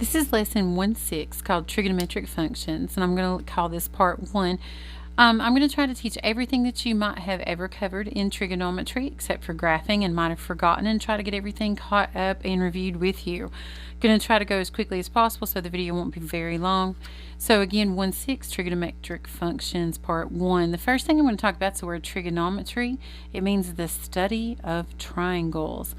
This is lesson 1-6 called trigonometric functions, and I'm going to call this part 1. I'm going to try to teach everything that you might have ever covered in trigonometry except for graphing and might have forgotten, and try to get everything caught up and reviewed with you. Going to try to go as quickly as possible so the video won't be very long. So again, 1-6 trigonometric functions part 1. The first thing I'm going to talk about is the word trigonometry. It means the study of triangles.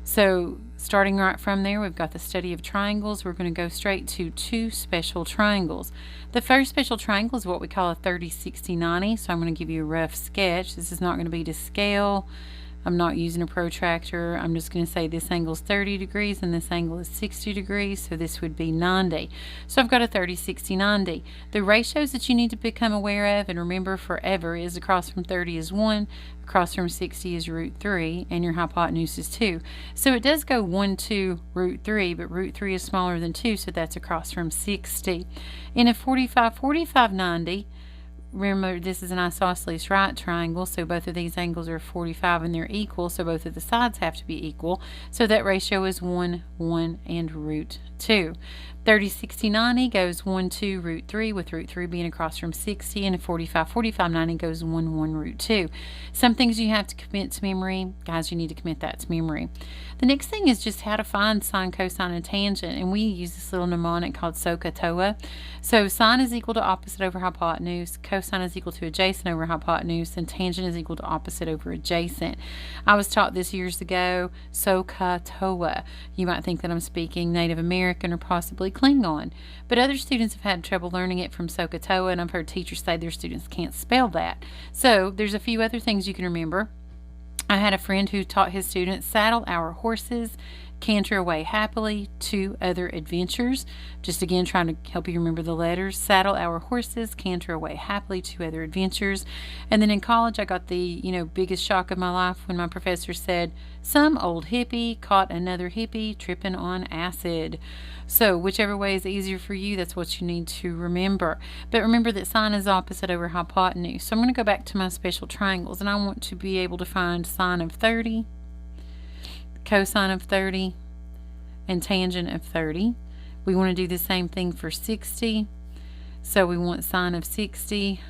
So starting right from there, we've got the study of triangles. We're going to go straight to two special triangles. The first special triangle is what we call a 30, 60, 90. So I'm going to give you a rough sketch. This is not going to be to scale. I'm not using a protractor. I'm just going to say this angle is 30 degrees and this angle is 60 degrees, so this would be 90. So I've got a 30, 60, 90. The ratios that you need to become aware of and remember forever is across from 30 is 1, across from 60 is root 3, and your hypotenuse is 2. So it does go 1, 2, root 3, but root 3 is smaller than 2, so that's across from 60. In a 45, 45, 90, remember, this is an isosceles right triangle, so both of these angles are 45 and they're equal, so both of the sides have to be equal. So that ratio is 1, 1, and root 2. 30, 60, 90 goes 1, 2, root 3, with root 3 being across from 60, and a 45, 45, 90 goes 1, 1, root 2. Some things you have to commit to memory. Guys, you need to commit that to memory. The next thing is just how to find sine, cosine, and tangent, and we use this little mnemonic called SOHCAHTOA. So sine is equal to opposite over hypotenuse, cosine is equal to adjacent over hypotenuse, and tangent is equal to opposite over adjacent. I was taught this years ago, SOHCAHTOA. You might think that I'm speaking Native American or possibly Klingon, but other students have had trouble learning it from SOHCAHTOA, and I've heard teachers say their students can't spell that. So there's a few other things you can remember. I had a friend who taught his students saddle our horses, canter away happily, to other adventures. Just again trying to help you remember the letters. Saddle our horses, canter away happily, to other adventures. And then in college I got the biggest shock of my life when my professor said, some old hippie caught another hippie tripping on acid. So whichever way is easier for you, that's what you need to remember. But remember that sine is opposite over hypotenuse. So I'm going to go back to my special triangles, and I want to be able to find sine of 30, cosine of 30, and tangent of 30. We want to do the same thing for 60. So we want sine of 60,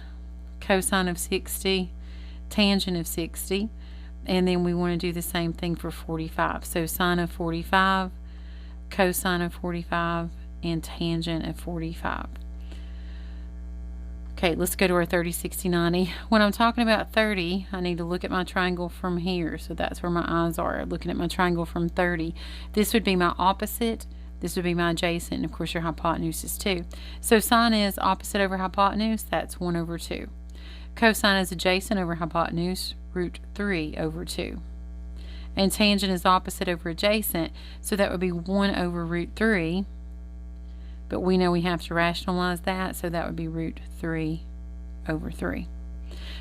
cosine of 60, tangent of 60. And then we want to do the same thing for 45. So sine of 45, cosine of 45, and tangent of 45. Okay, let's go to our 30, 60, 90. When I'm talking about 30, I need to look at my triangle from here. So that's where my eyes are, looking at my triangle from 30. This would be my opposite. This would be my adjacent. And of course, your hypotenuse is 2. So sine is opposite over hypotenuse. That's 1 over 2. Cosine is adjacent over hypotenuse. Root 3 over 2. And tangent is opposite over adjacent. So that would be 1 over root 3. But we know we have to rationalize that, so that would be root 3 over 3.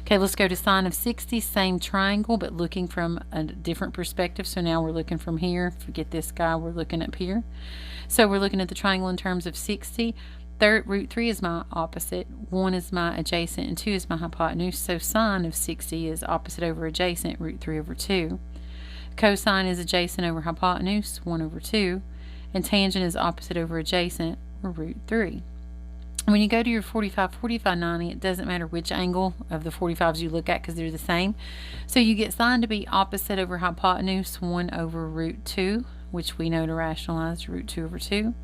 Okay, let's go to sine of 60, same triangle, but looking from a different perspective. So now we're looking from here. Forget this guy, we're looking up here. So we're looking at the triangle in terms of 60. Root 3 is my opposite, 1 is my adjacent, and 2 is my hypotenuse. So sine of 60 is opposite over adjacent, root 3 over 2. Cosine is adjacent over hypotenuse, 1 over 2. And tangent is opposite over adjacent, or root 3. When you go to your 45, 45, 90, it doesn't matter which angle of the 45s you look at because they're the same. So you get sine to be opposite over hypotenuse, 1 over root 2, which we know to rationalize, root 2 over 2.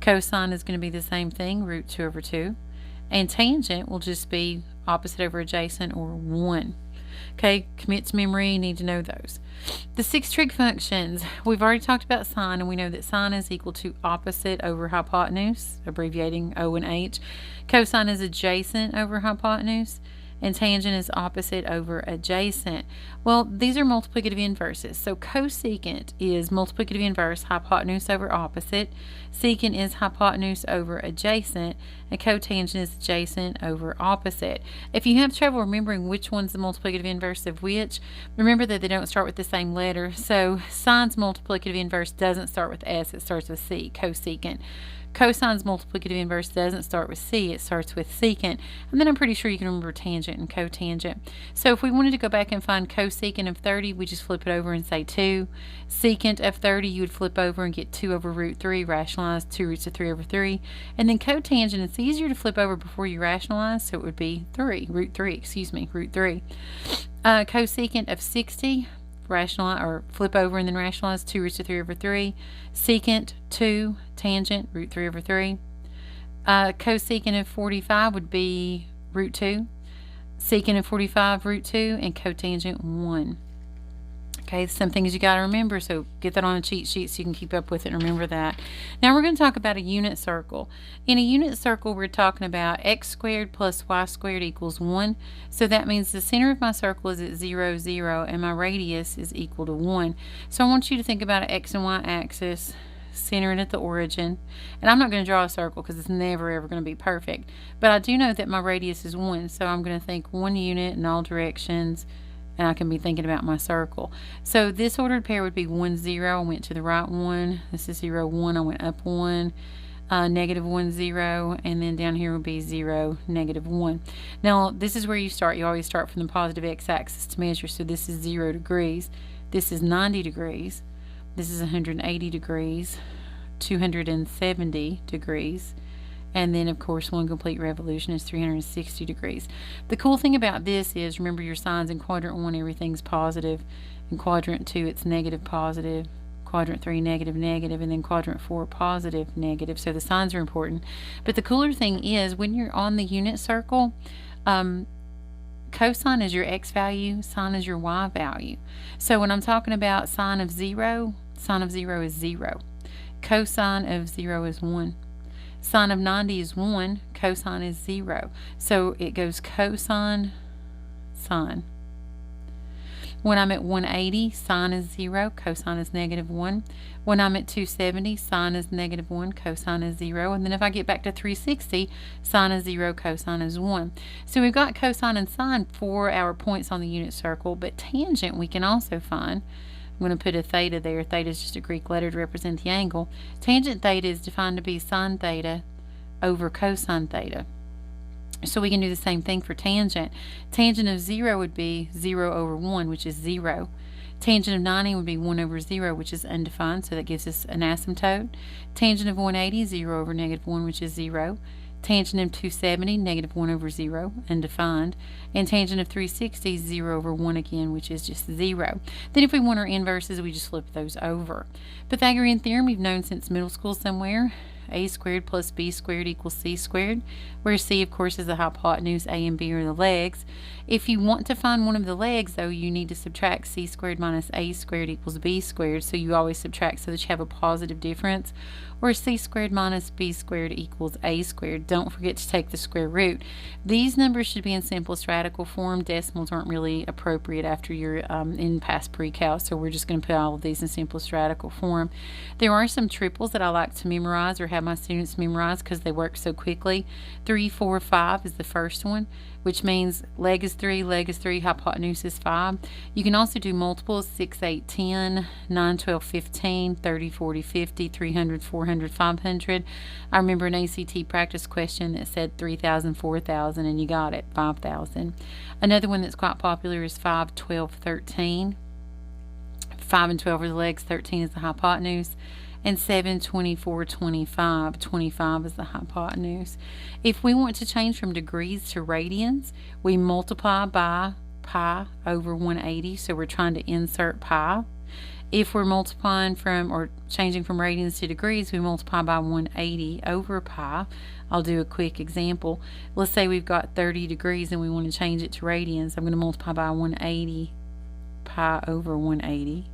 Cosine is going to be the same thing, root 2 over 2. And tangent will just be opposite over adjacent, or 1. Okay, commit to memory, you need to know those. The 6 trig functions, we've already talked about sine, and we know that sine is equal to opposite over hypotenuse, abbreviating O and H. Cosine is adjacent over hypotenuse, and tangent is opposite over adjacent. Well, these are multiplicative inverses. So cosecant is multiplicative inverse, hypotenuse over opposite. Secant is hypotenuse over adjacent, and cotangent is adjacent over opposite. If you have trouble remembering which one's the multiplicative inverse of which, remember that they don't start with the same letter. So sine's multiplicative inverse doesn't start with S, it starts with C, cosecant. Cosine's multiplicative inverse doesn't start with C, it starts with secant. And then I'm pretty sure you can remember tangent tangent and cotangent. So if we wanted to go back and find cosecant of 30, we just flip it over and say 2. Secant of 30, you would flip over and get 2 over root 3, rationalize 2 roots of 3 over 3. And then cotangent, it's easier to flip over before you rationalize, so it would be root 3. Cosecant of 60, rationalize or flip over and then rationalize 2 roots of 3 over 3. Secant 2, tangent root 3 over 3. Cosecant of 45 would be root 2. Secant of 45 root 2, and cotangent 1. Okay, some things you got to remember, so get that on a cheat sheet so you can keep up with it and remember that. Now we're going to talk about a unit circle. In a unit circle, we're talking about x squared plus y squared equals 1. So that means the center of my circle is at 0, 0, and my radius is equal to 1. So I want you to think about an x and y axis, centering at the origin. And I'm not going to draw a circle because it's never ever going to be perfect. But I do know that my radius is 1, so I'm going to think 1 unit in all directions, and I can be thinking about my circle. So this ordered pair would be 1, 0. I went to the right 1. This is 0, 1. I went up 1. Negative 1, 0. And then down here would be 0, negative 1. Now, this is where you start. You always start from the positive x-axis to measure. So this is 0 degrees. This is 90 degrees. This is 180 degrees. 270 degrees. And then, of course, 1 complete revolution is 360 degrees. The cool thing about this is, remember your signs in quadrant 1, everything's positive. In quadrant 2, it's negative, positive. Quadrant 3, negative, negative. And then quadrant 4, positive, negative. So the signs are important. But the cooler thing is, when you're on the unit circle, cosine is your x value, sine is your y value. So when I'm talking about sine of 0 is 0. Cosine of 0 is 1. Sine of 90 is 1, cosine is 0. So it goes cosine, sine. When I'm at 180, sine is 0, cosine is negative 1. When I'm at 270, sine is negative 1, cosine is 0. And then if I get back to 360, sine is 0, cosine is 1. So we've got cosine and sine for our points on the unit circle, but tangent we can also find. I'm going to put a theta there. Theta is just a Greek letter to represent the angle. Tangent theta is defined to be sine theta over cosine theta. So we can do the same thing for tangent. Tangent of 0 would be 0 over 1, which is 0. Tangent of 90 would be 1 over 0, which is undefined, so that gives us an asymptote. Tangent of 180, 0 over negative 1, which is 0. Tangent of 270, negative 1 over 0, undefined. And tangent of 360, 0 over 1 again, which is just 0. Then if we want our inverses, we just flip those over. Pythagorean theorem we've known since middle school somewhere. A squared plus b squared equals c squared, where c, of course, is the hypotenuse, a and b are the legs. If you want to find one of the legs, though, you need to subtract c squared minus a squared equals b squared, so you always subtract so that you have a positive difference, or c squared minus b squared equals a squared. Don't forget to take the square root. These numbers should be in simplest radical form. Decimals aren't really appropriate after you're in past pre-cal, so we're just going to put all of these in simplest radical form. There are some triples that I like to memorize or have my students memorize because they work so quickly. 3, 4, 5 is the first one, which means leg is 3, hypotenuse is 5. You can also do multiples, 6, 8, 10, 9, 12, 15, 30, 40, 50, 300, 400, 500. I remember an ACT practice question that said 3,000, 4,000, and you got it, 5,000. Another one that's quite popular is 5, 12, 13. 5 and 12 are the legs, 13 is the hypotenuse. And 7, 24, 25. 25 is the hypotenuse. If we want to change from degrees to radians, we multiply by pi over 180. So we're trying to insert pi. If we're multiplying from or changing from radians to degrees, we multiply by 180 over pi. I'll do a quick example. Let's say we've got 30 degrees and we want to change it to radians. I'm going to multiply by 180 pi over 180.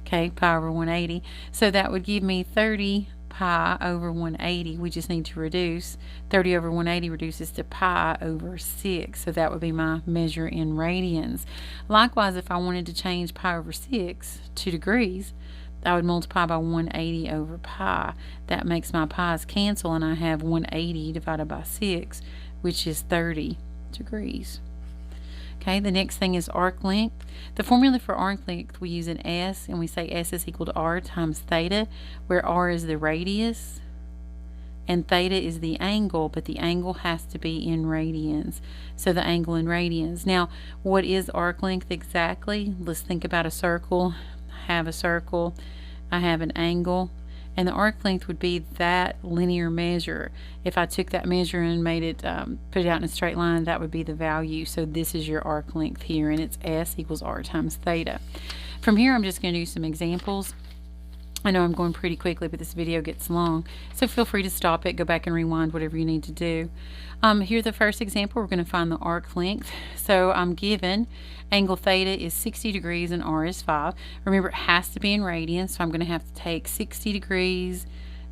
Okay, pi over 180. So that would give me 30 pi over 180. We just need to reduce. 30 over 180 reduces to pi over 6. So that would be my measure in radians. Likewise, if I wanted to change pi over 6 to degrees, I would multiply by 180 over pi. That makes my pi's cancel, and I have 180 divided by 6, which is 30 degrees. Okay, the next thing is arc length. The formula for arc length, we use an S, and we say S is equal to R times theta, where R is the radius, and theta is the angle, but the angle has to be in radians. So the angle in radians. Now, what is arc length exactly? Let's think about a circle. I have a circle, I have an angle, and the arc length would be that linear measure. If I took that measure and made it, put it out in a straight line, that would be the value. So this is your arc length here, and it's S equals R times theta. From here, I'm just going to do some examples. I know I'm going pretty quickly, but this video gets long, so feel free to stop it, go back and rewind, whatever you need to do. Here, the first example, we're going to find the arc length. So I'm given angle theta is 60 degrees and R is 5. Remember, it has to be in radians, so I'm going to have to take 60 degrees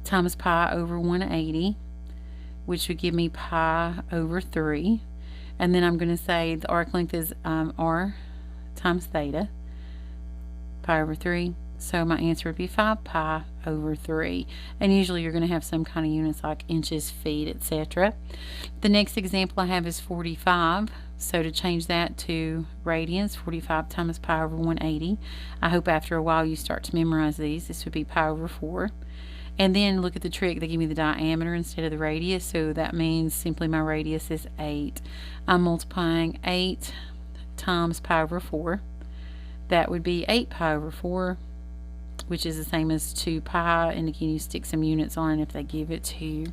times pi over 180, which would give me pi over 3. And then I'm going to say the arc length is R times theta, pi over 3. So my answer would be 5 pi over 3. And usually you're going to have some kind of units like inches, feet, etc. The next example I have is 45. So to change that to radians, 45 times pi over 180. I hope after a while you start to memorize these. This would be pi over 4. And then look at the trick. They give me the diameter instead of the radius. So that means simply my radius is 8. I'm multiplying 8 times pi over 4. That would be 8 pi over 4, which is the same as 2 pi, and again you stick some units on it if they give it to you.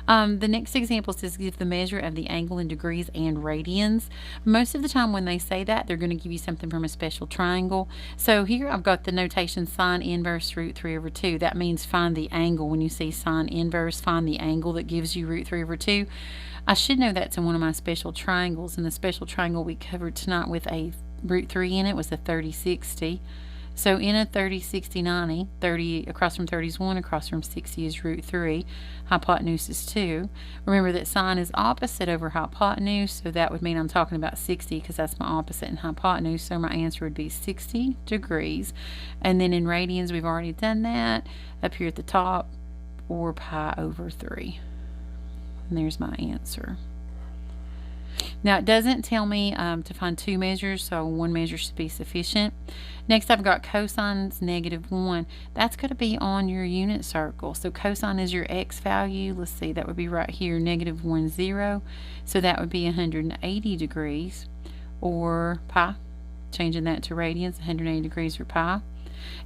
The next example says give the measure of the angle in degrees and radians. Most of the time when they say that, they're going to give you something from a special triangle. So here I've got the notation sine inverse root 3 over 2. That means find the angle. When you see sine inverse, find the angle that gives you root 3 over 2. I should know that's in one of my special triangles, and the special triangle we covered tonight with a root 3 in it was a 30-60. So in a 30-60-90, 30 across from 30 is 1, across from 60 is root 3, hypotenuse is 2. Remember that sine is opposite over hypotenuse, so that would mean I'm talking about 60 because that's my opposite in hypotenuse, so my answer would be 60 degrees. And then in radians, we've already done that. Up here at the top, 4 pi over 3. And there's my answer. Now, it doesn't tell me to find two measures, so one measure should be sufficient. Next, I've got cosine's -1. That's going to be on your unit circle. So cosine is your x value. Let's see, that would be right here, -1, 0. So that would be 180 degrees, or pi. Changing that to radians, 180 degrees for pi.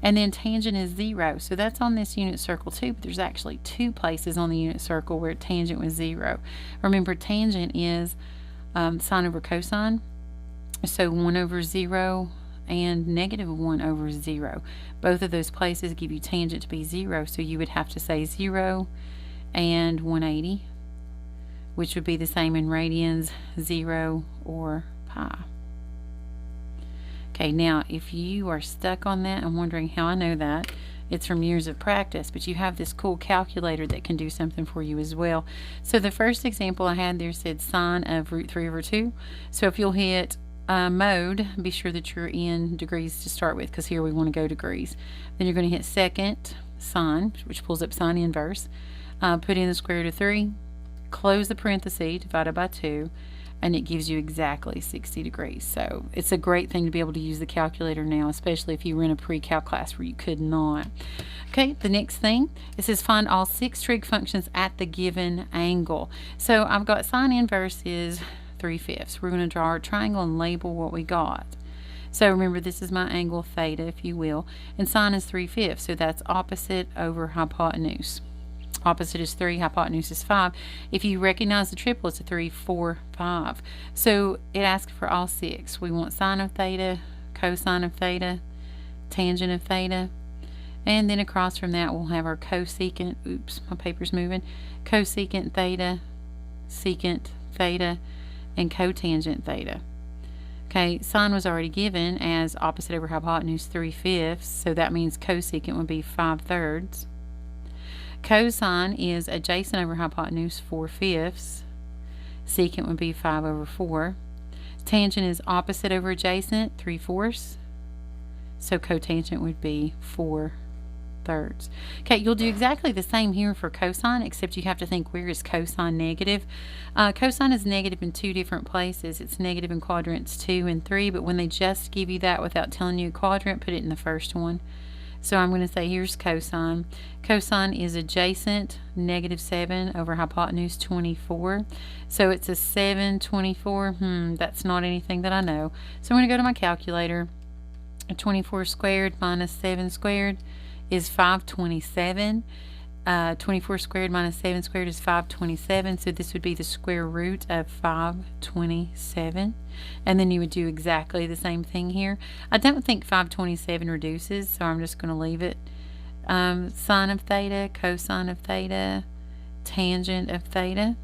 And then tangent is 0. So that's on this unit circle too, but there's actually two places on the unit circle where tangent was 0. Remember, tangent is sine over cosine, so 1 over 0 and -1 over 0. Both of those places give you tangent to be 0, so you would have to say 0 and 180, which would be the same in radians, 0 or pi. Okay, now if you are stuck on that and wondering how I know that, it's from years of practice, but you have this cool calculator that can do something for you as well. So the first example I had there said sine of root 3 over 2. So if you'll hit mode, be sure that you're in degrees to start with, because here we want to go degrees. Then you're going to hit second sine, which pulls up sine inverse. Put in the square root of 3, close the parenthesis, divided by 2, and it gives you exactly 60 degrees. So it's a great thing to be able to use the calculator now, especially if you were in a pre-calc class where you could not. Okay, the next thing, it says find all 6 trig functions at the given angle. So I've got sine inverse is 3/5. We're going to draw our triangle and label what we got. So remember, this is my angle theta, if you will, and sine is 3/5, so that's opposite over hypotenuse. Opposite is 3, hypotenuse is 5. If you recognize the triple, it's a 3, 4, 5. So it asks for all 6. We want sine of theta, cosine of theta, tangent of theta, and then across from that we'll have our cosecant, oops, my paper's moving, cosecant theta, secant theta, and cotangent theta. Okay, sine was already given as opposite over hypotenuse 3/5, so that means cosecant would be 5/3. Cosine is adjacent over hypotenuse 4/5. Secant would be 5 over 4. Tangent is opposite over adjacent 3/4. So cotangent would be 4/3. Okay, you'll do exactly the same here for cosine, except you have to think, where is cosine negative? Cosine is negative in 2 different places. It's negative in quadrants 2 and 3, but when they just give you that without telling you a quadrant, put it in the first one. So I'm going to say here's cosine. Cosine is adjacent -7 over hypotenuse 24. So it's a 7/24. That's not anything that I know. So I'm going to go to my calculator. 24 squared minus 7 squared is 527. 24 squared minus 7 squared is 527, so this would be the square root of 527. And then you would do exactly the same thing here. I don't think 527 reduces, so I'm just going to leave it. Sine of theta, cosine of theta, tangent of theta.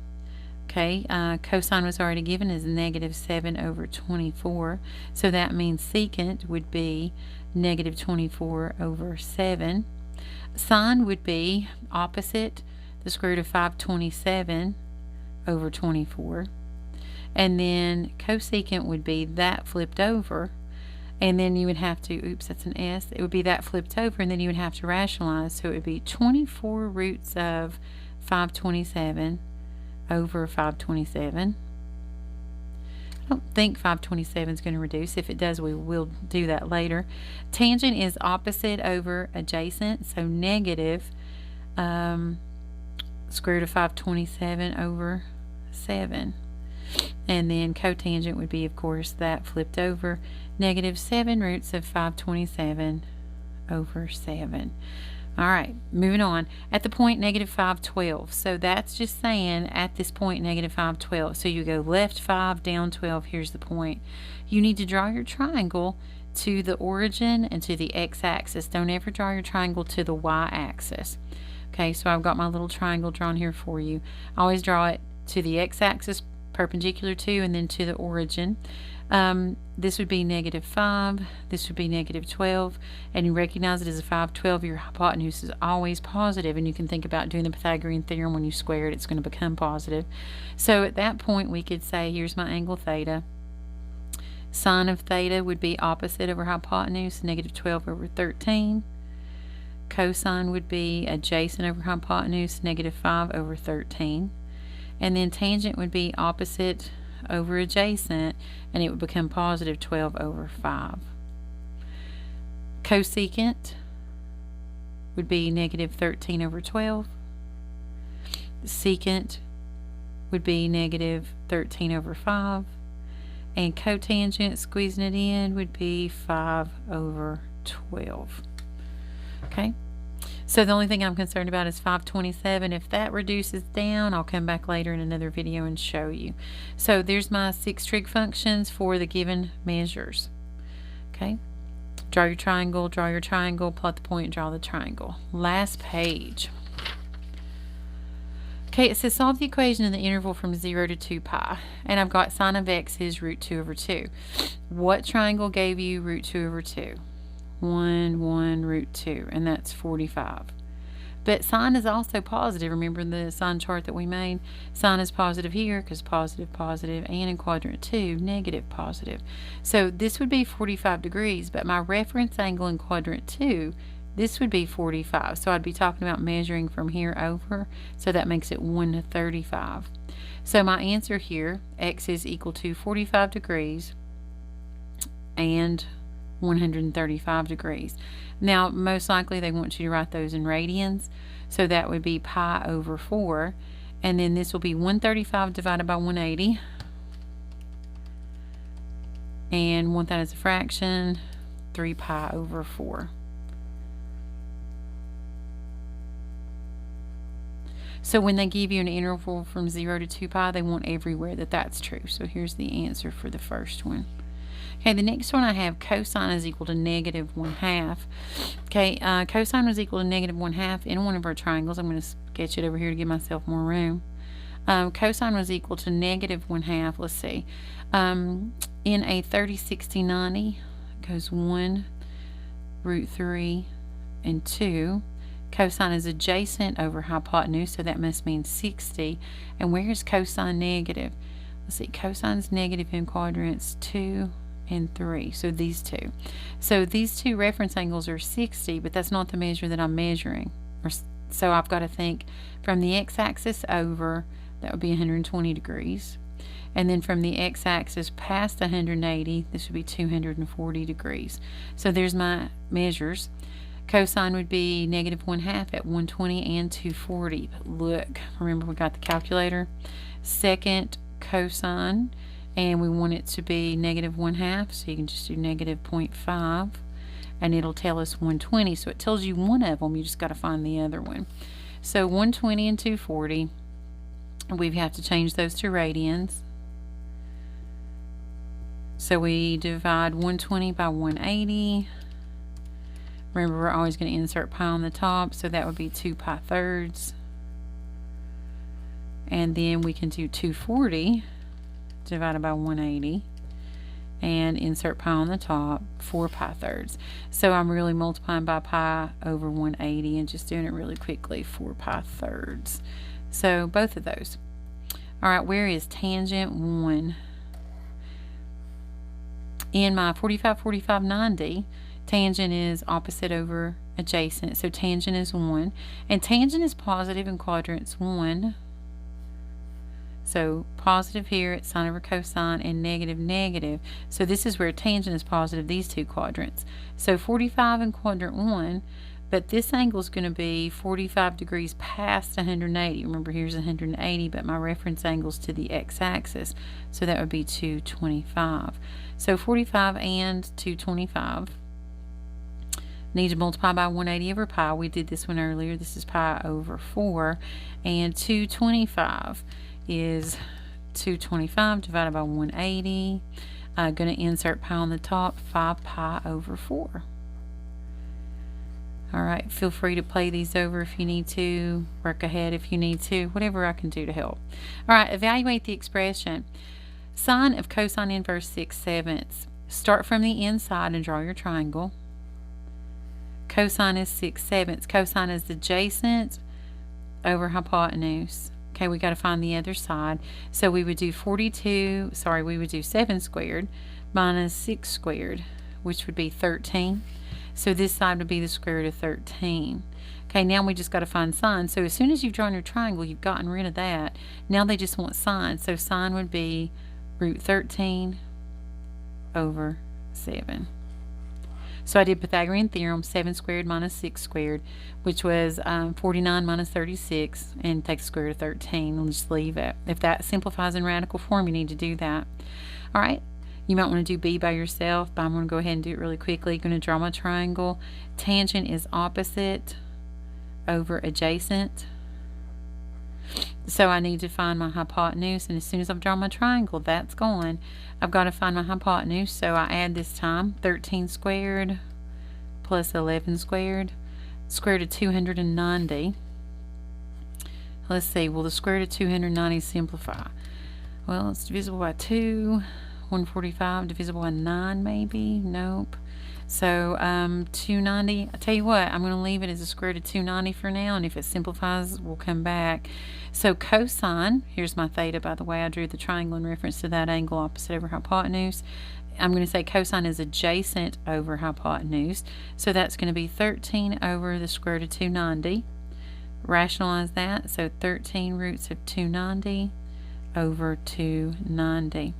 Okay, cosine was already given as -7 over 24, so that means secant would be -24 over 7. Sine would be opposite the square root of 527 over 24. And then cosecant would be that flipped over. And then you would have to, oops, that's an S. It would be that flipped over, and then you would have to rationalize. So it would be 24 roots of 527 over 527. I don't think 527 is going to reduce. If it does, we will do that later. Tangent is opposite over adjacent, so negative square root of 527 over 7. And then cotangent would be, of course, that flipped over, -7 roots of 527 over 7. All right, moving on. At the point -512. So that's just saying at this point -512. So you go left 5, down 12. Here's the point. You need to draw your triangle to the origin and to the x-axis. Don't ever draw your triangle to the y-axis. Okay, so I've got my little triangle drawn here for you. I always draw it to the x-axis perpendicular to, and then to the origin. This would be -5, this would be -12, and you recognize it as a 512. Your hypotenuse is always positive, and you can think about doing the Pythagorean theorem. When you square it, it's going to become positive. So at that point, we could say, here's my angle theta. Sine of theta would be opposite over hypotenuse, -12 over 13. Cosine would be adjacent over hypotenuse, -5 over 13. And then tangent would be opposite over adjacent, and it would become positive 12 over 5. Cosecant would be -13 over 12. Secant would be -13 over 5. And cotangent, squeezing it in, would be 5 over 12. Okay? So the only thing I'm concerned about is 527. If that reduces down, I'll come back later in another video and show you. So there's my 6 trig functions for the given measures. Okay? Draw your triangle, plot the point, draw the triangle. Last page. Okay, it says solve the equation in the interval from 0 to 2 pi. And I've got sine of x is root 2 over 2. What triangle gave you root 2 over 2? 1, 1, root 2, and that's 45. But sine is also positive. Remember the sine chart that we made? Sine is positive here because positive, positive, and in quadrant 2, negative, positive. So this would be 45 degrees, but my reference angle in quadrant 2, this would be 45. So I'd be talking about measuring from here over, so that makes it 135. So my answer here, x is equal to 45 degrees and 135 degrees. Now, most likely they want you to write those in radians, so that would be pi over 4, and then this will be 135 divided by 180, and want that as a fraction, 3 pi over 4. So when they give you an interval from 0 to 2 pi, they want everywhere that that's true. So here's the answer for the first one. Okay, the next one I have cosine is equal to -1/2. Okay, cosine was equal to -1/2 in one of our triangles. I'm going to sketch it over here to give myself more room. Cosine was equal to -1/2. Let's see. In a 30, 60, 90, it goes 1, root 3, and 2. Cosine is adjacent over hypotenuse, so that must mean 60. And where is cosine negative? Let's see, cosine is negative in quadrants 2 and 3, so these two. So these two reference angles are 60, but that's not the measure that I'm measuring. So I've got to think from the x-axis over, that would be 120 degrees. And then from the x-axis past 180, this would be 240 degrees. So there's my measures. Cosine would be negative 1/2 at 120 and 240. But look, remember we got the calculator. Second cosine, and we want it to be negative 1/2, so you can just do negative 0.5, and it'll tell us 120. So it tells you one of them, you just got to find the other one. So 120 and 240, we have to change those to radians. So we divide 120 by 180. Remember, we're always going to insert pi on the top, so that would be 2 pi thirds. And then we can do 240 divided by 180 and insert pi on the top, 4 pi thirds. So I'm really multiplying by pi over 180 and just doing it really quickly, 4 pi thirds. So both of those. All right, where is tangent 1? In my 45, 45, 90, tangent is opposite over adjacent, so tangent is 1. And tangent is positive in quadrants 1. So positive here at sine over cosine, and negative, negative. So this is where tangent is positive, these two quadrants. So 45 in quadrant 1, but this angle is going to be 45 degrees past 180. Remember, here's 180, but my reference angle is to the x-axis, so that would be 225. So 45 and 225. Need to multiply by 180 over pi. We did this one earlier. This is pi over 4. And 225 is 225 divided by 180. Going to insert pi on the top, 5 pi over 4. Alright, feel free to play these over if you need to, work ahead if you need to, whatever I can do to help. Alright, evaluate the expression. Sine of cosine inverse 6/7. Start from the inside and draw your triangle. Cosine is 6/7. Cosine is adjacent over hypotenuse. Okay, we got to find the other side. So we would do 7 squared minus 6 squared, which would be 13. So this side would be the square root of 13. Okay, now we just got to find sine. So as soon as you've drawn your triangle, you've gotten rid of that. Now they just want sine. So sine would be root 13 over 7. So I did Pythagorean theorem, 7 squared minus 6 squared, which was 49 minus 36, and take the square root of 13. We'll just leave it. If that simplifies in radical form, you need to do that. All right. You might want to do B by yourself, but I'm going to go ahead and do it really quickly. I'm going to draw my triangle. Tangent is opposite over adjacent. So I need to find my hypotenuse, and as soon as I've drawn my triangle, that's gone. I've got to find my hypotenuse, so I add this time 13 squared plus 11 squared, square root of 290. Let's see, will the square root of 290 simplify? Well, it's divisible by 2. 145 divisible by 9 maybe? Nope. So 290, I tell you what, I'm going to leave it as a square root of 290 for now, and if it simplifies, we'll come back. So cosine, here's my theta by the way, I drew the triangle in reference to that angle opposite over hypotenuse. I'm going to say cosine is adjacent over hypotenuse, so that's going to be 13 over the square root of 290. Rationalize that, so 13 roots of 290 over 290.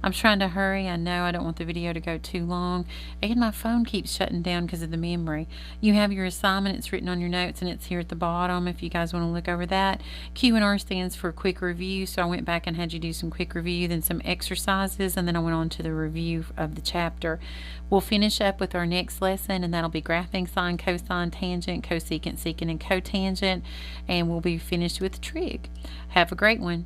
I'm trying to hurry. I know I don't want the video to go too long, and my phone keeps shutting down because of the memory. You have your assignment. It's written on your notes, and it's here at the bottom if you guys want to look over that. Q&R stands for quick review, so I went back and had you do some quick review, then some exercises, and then I went on to the review of the chapter. We'll finish up with our next lesson, and that'll be graphing, sine, cosine, tangent, cosecant, secant, and cotangent, and we'll be finished with trig. Have a great one.